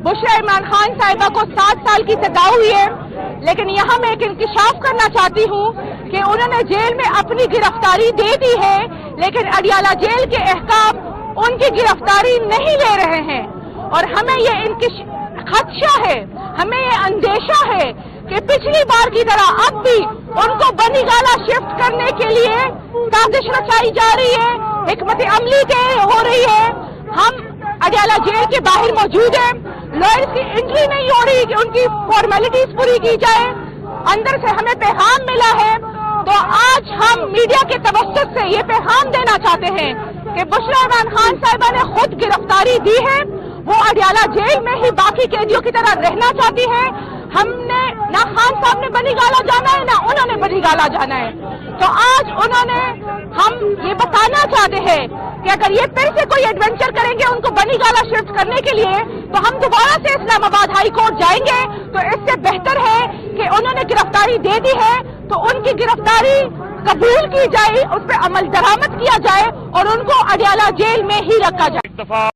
बुशरा इमरान खान साहिबा को 7 साल की सजा हुई है, लेकिन यहाँ मैं एक इंकशाफ करना चाहती हूँ कि उन्होंने जेल में अपनी गिरफ्तारी दे दी है, लेकिन अडियाला जेल के अहकाम उनकी गिरफ्तारी नहीं ले रहे हैं। और हमें ये खदशा है, हमें ये अंदेशा है कि पिछली बार की तरह अब भी उनको बनीगाला शिफ्ट करने के लिए साजिश रचाई जा रही है, हिकमत अमली हो रही है। हम अडियाला जेल के बाहर मौजूद हैं, लॉयर्स की एंट्री नहीं हो रही कि उनकी फॉर्मेलिटीज पूरी की जाए। अंदर से हमें पैगाम मिला है, तो आज हम मीडिया के तवस्सुत से ये पैगाम देना चाहते हैं कि बुशरा इमरान खान साहिबा ने खुद गिरफ्तारी दी है, वो अडियाला जेल में ही बाकी कैदियों की तरह रहना चाहती है। हमने ना खान साहब ने बनीगाला जाना है, ना उन्होंने बनीगाला जाना है। तो आज हम ये बताना चाहते हैं कि अगर ये फिर से कोई एडवेंचर करेंगे उनको बनीगाला शिफ्ट करने के लिए, तो हम दोबारा से इस्लामाबाद हाई कोर्ट जाएंगे। तो इससे बेहतर है कि उन्होंने गिरफ्तारी दे दी है तो उनकी गिरफ्तारी कबूल की जाए, उस पर अमल दरामद किया जाए और उनको अडियाला जेल में ही रखा जाए।